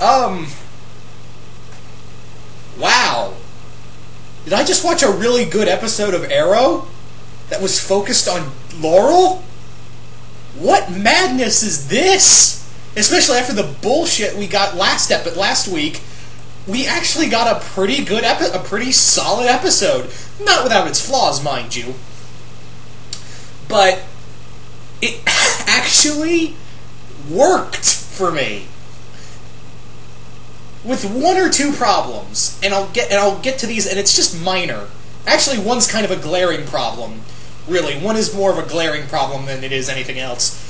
Wow. Did I just watch a really good episode of Arrow that was focused on Laurel? What madness is this? Especially after the bullshit we got last week, we actually got a pretty good a pretty solid episode. Not without its flaws, mind you. But it actually worked for me. With one or two problems, and I'll get to these, and it's just minor. Actually, one's kind of a glaring problem. Really, one is more of a glaring problem than it is anything else.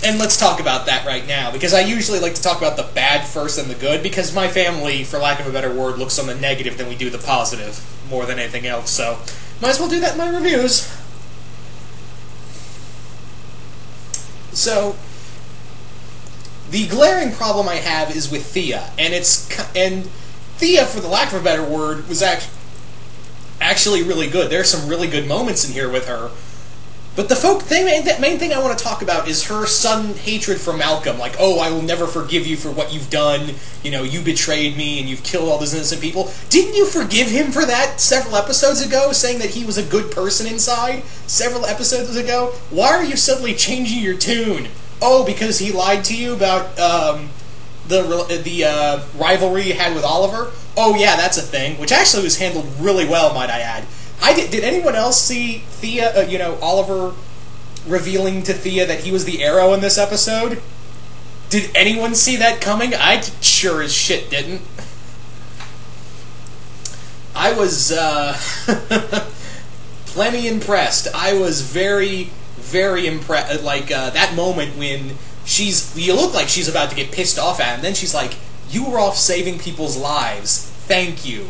And let's talk about that right now, because I usually like to talk about the bad first and the good, because my family, for lack of a better word, looks on the negative than we do the positive, more than anything else, so might as well do that in my reviews. So, the glaring problem I have is with Thea, and Thea, for the lack of a better word, was actually really good. There's some really good moments in here with her. But the main thing I want to talk about is her sudden hatred for Malcolm. Like, oh, I will never forgive you for what you've done. You know, you betrayed me and you've killed all those innocent people. Didn't you forgive him for that several episodes ago, saying that he was a good person inside? Several episodes ago? Why are you suddenly changing your tune? Oh, because he lied to you about the rivalry you had with Oliver? Oh yeah, that's a thing. Which actually was handled really well, might I add. Did anyone else see Thea, Oliver revealing to Thea that he was the Arrow in this episode? Did anyone see that coming? I sure as shit didn't. I was, plenty impressed. I was very, very impressed. Like, that moment when you look like she's about to get pissed off at him, then she's like, you were off saving people's lives. Thank you.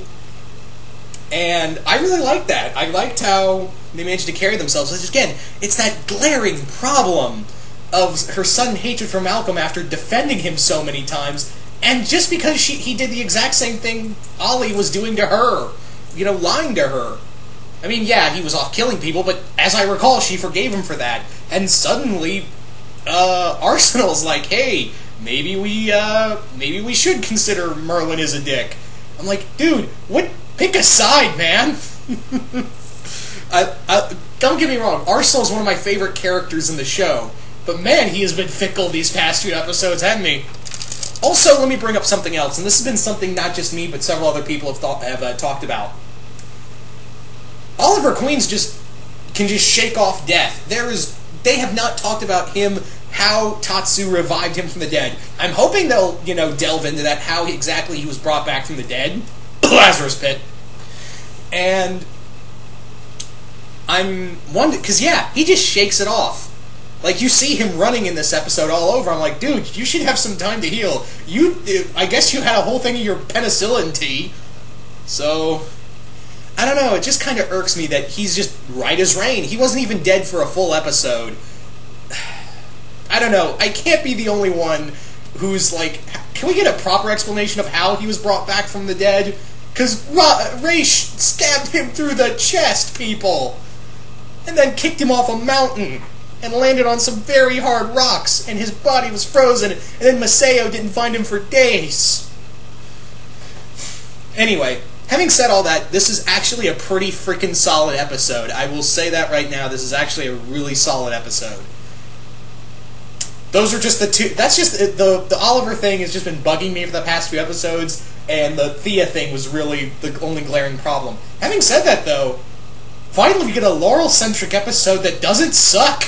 And I really liked that. I liked how they managed to carry themselves. Which, again, it's that glaring problem of her sudden hatred for Malcolm after defending him so many times, and just because he did the exact same thing Ollie was doing to her, lying to her. I mean, yeah, he was off killing people, but as I recall, she forgave him for that. And suddenly, Arsenal's like, hey, maybe we should consider Merlin as a dick. I'm like, dude, what? Pick a side, man! Don't get me wrong, Arsenal's one of my favorite characters in the show, but man, he has been fickle these past few episodes, hasn't he? Also, let me bring up something else, and this has been something not just me, but several other people have talked about. Oliver Queen's can just shake off death. They have not talked about him, how Tatsu revived him from the dead. I'm hoping they'll, delve into that, how exactly he was brought back from the dead. Lazarus Pit. And I'm wondering, because yeah, he just shakes it off. Like, you see him running in this episode all over. I'm like, dude, you should have some time to heal. I guess you had a whole thing of your penicillin tea. So, I don't know, it just kind of irks me that he's just right as rain. He wasn't even dead for a full episode. I don't know, I can't be the only one who's like, can we get a proper explanation of how he was brought back from the dead? Because Raish stabbed him through the chest, people! And then kicked him off a mountain, and landed on some very hard rocks, and his body was frozen, and then Maseo didn't find him for days. Anyway, having said all that, this is actually a pretty freaking solid episode. I will say that right now, this is actually a really solid episode. Those are just the two. That's just the Oliver thing has just been bugging me for the past few episodes, and the Thea thing was really the only glaring problem. Having said that, though, finally we get a Laurel-centric episode that doesn't suck.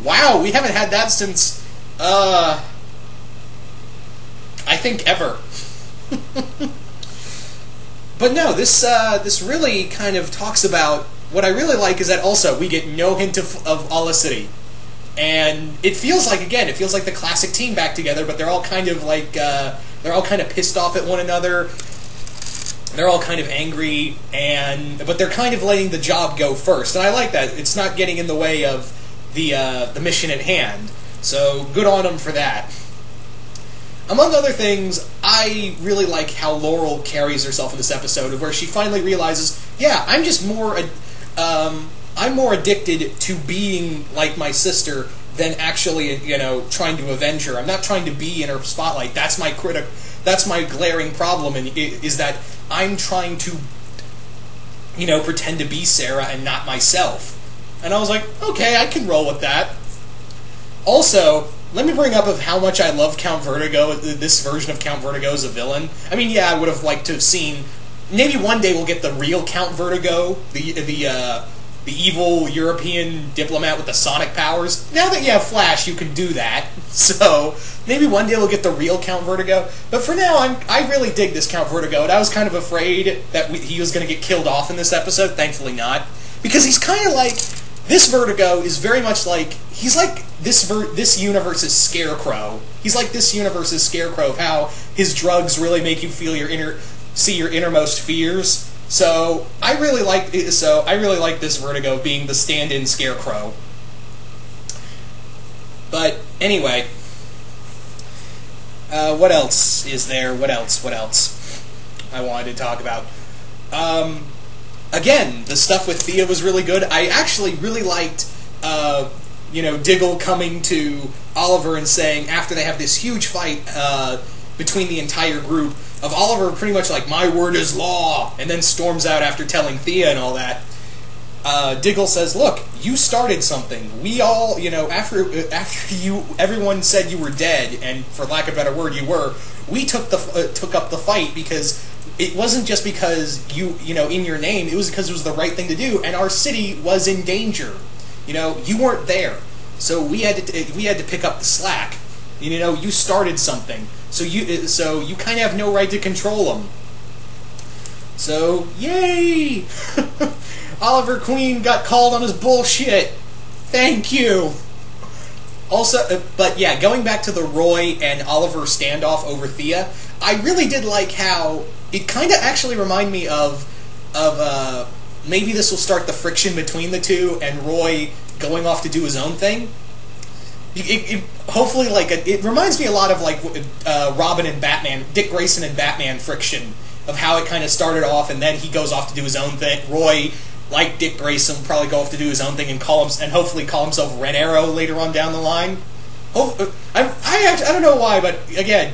Wow, we haven't had that since I think ever. But no, this really kind of talks about what I really like is that also we get no hint of Alla City. And it feels like, again, it feels like the classic team back together, but they're all kind of like, they're all kind of pissed off at one another. They're all kind of angry, but they're kind of letting the job go first. And I like that. It's not getting in the way of the mission at hand. So, good on them for that. Among other things, I really like how Laurel carries herself in this episode, where she finally realizes, yeah, I'm just more... I'm more addicted to being like my sister than actually, trying to avenge her. I'm not trying to be in her spotlight. That's my that's my glaring problem, and is that I'm trying to, pretend to be Sarah and not myself. And I was like, okay, I can roll with that. Also, let me bring up of how much I love Count Vertigo, this version of Count Vertigo as a villain. I mean, yeah, I would have liked to have seen, maybe one day we'll get the real Count Vertigo, the evil European diplomat with the sonic powers. Now that you have Flash, you can do that. So, maybe one day we'll get the real Count Vertigo. But for now, I really dig this Count Vertigo, and I was kind of afraid that he was going to get killed off in this episode. Thankfully not. Because he's kind of like, this Vertigo is very much like, he's like this universe's Scarecrow. He's like this universe's Scarecrow, of how his drugs really make you feel see your innermost fears. So I really like this Vertigo being the stand-in Scarecrow. But anyway, what else is there? What else I wanted to talk about? Again, the stuff with Thea was really good. I actually really liked, Diggle coming to Oliver and saying, after they have this huge fight between the entire group, of Oliver pretty much like, my word is law, and then storms out after telling Thea and all that. Diggle says, look, you started something. We all, after everyone said you were dead, and for lack of a better word, you were, we took up the fight because it wasn't just because you in your name, it was because it was the right thing to do, and our city was in danger. You weren't there, so we had to pick up the slack. You started something, so you kind of have no right to control them. So yay! Oliver Queen got called on his bullshit. Thank you. Also, but yeah, going back to the Roy and Oliver standoff over Thea, I really did like how it kind of actually reminded me of maybe this will start the friction between the two and Roy going off to do his own thing. Hopefully, it reminds me a lot of Robin and Batman, Dick Grayson and Batman friction, of how it kind of started off and then he goes off to do his own thing. Roy, like Dick Grayson, will probably go off to do his own thing and hopefully call himself Red Arrow later on down the line. I don't know why, but again,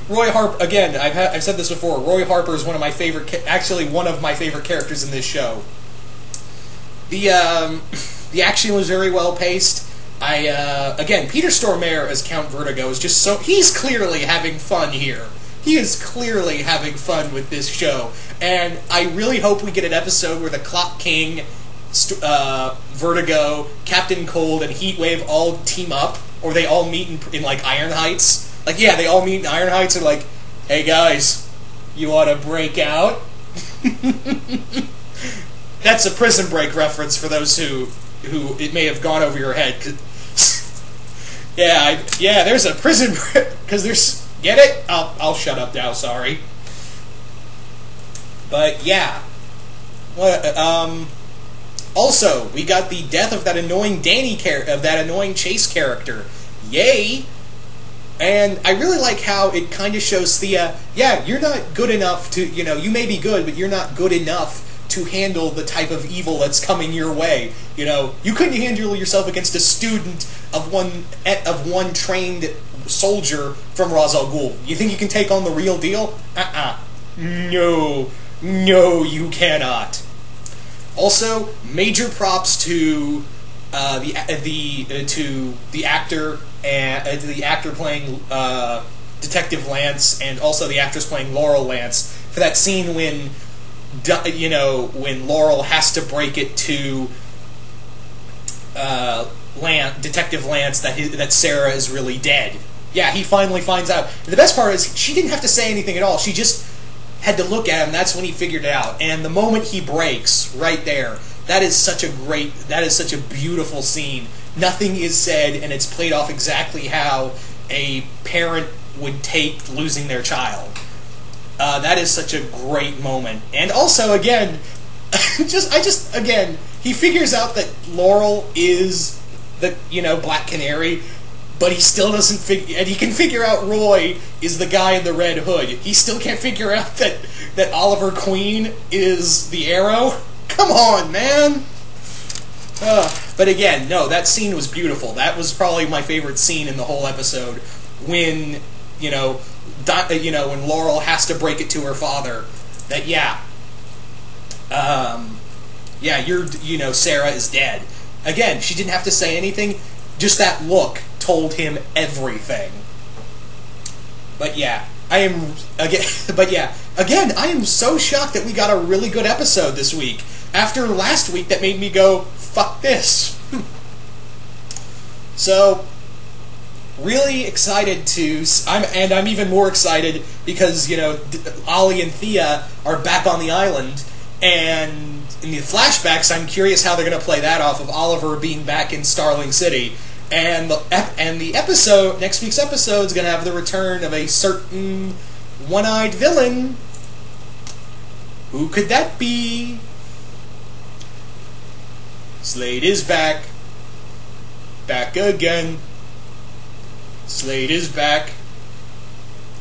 Roy Harper. Again, I've said this before. Roy Harper is one of my favorite characters in this show. The action was very well paced. Again, Peter Stormare as Count Vertigo is just he's clearly having fun here. He is clearly having fun with this show, and I really hope we get an episode where the Clock King, Vertigo, Captain Cold, and Heatwave all team up, or they all meet in Iron Heights. They all meet in Iron Heights and hey guys, you want to break out? That's a Prison Break reference for those who it may have gone over your head. Yeah, there's a Prison Break, because there's... Get it? I'll shut up now, sorry. But, yeah. Also, we got the death of that annoying Chase character. Yay! And I really like how it kind of shows Thea, yeah, you're not good enough to, you may be good, but you're not good enough to handle the type of evil that's coming your way. You couldn't handle yourself against a student of one trained soldier from Ra's al Ghul. You think you can take on the real deal? No, you cannot. Also, major props to the actor playing Detective Lance, and also the actress playing Laurel Lance, for that scene when Laurel has to break it to Detective Lance that Sarah is really dead. Yeah, he finally finds out. And the best part is, she didn't have to say anything at all. She just had to look at him, that's when he figured it out. And the moment he breaks, right there, that is such a beautiful scene. Nothing is said, and it's played off exactly how a parent would take losing their child. That is such a great moment. And also, again, he figures out that Laurel is the, Black Canary, but he still doesn't figure, and he can figure out Roy is the guy in the red hood. He still can't figure out that Oliver Queen is the Arrow. Come on, man! But again, no, that scene was beautiful. That was probably my favorite scene in the whole episode, when when Laurel has to break it to her father that Sarah is dead. Again, she didn't have to say anything. Just that look told him everything. But yeah, I am so shocked that we got a really good episode this week. After last week, that made me go, fuck this. So, really excited I'm even more excited because, Ollie and Thea are back on the island, and in the flashbacks, I'm curious how they're going to play that off of Oliver being back in Starling City. And next week's episode is going to have the return of a certain one-eyed villain. Who could that be? Slade is back. Back again. Slade is back.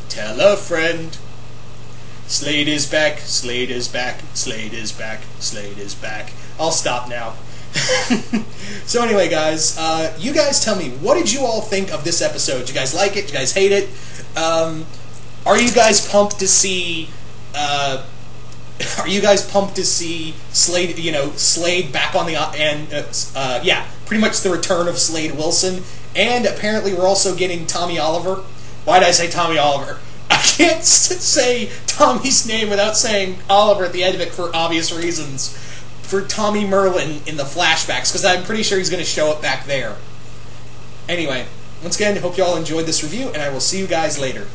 Tell a friend. Slade is back. Slade is back. Slade is back. Slade is back. I'll stop now. So anyway, guys, you guys tell me, what did you all think of this episode? Did you guys like it? Did you guys hate it? Are you guys pumped to see? Are you guys pumped to see Slade? Slade back on the pretty much the return of Slade Wilson, and apparently we're also getting Tommy Oliver. Why did I say Tommy Oliver? I can't say Tommy's name without saying Oliver at the end of it for obvious reasons. For Tommy Merlin in the flashbacks, because I'm pretty sure he's going to show up back there. Anyway, once again, hope you all enjoyed this review, and I will see you guys later.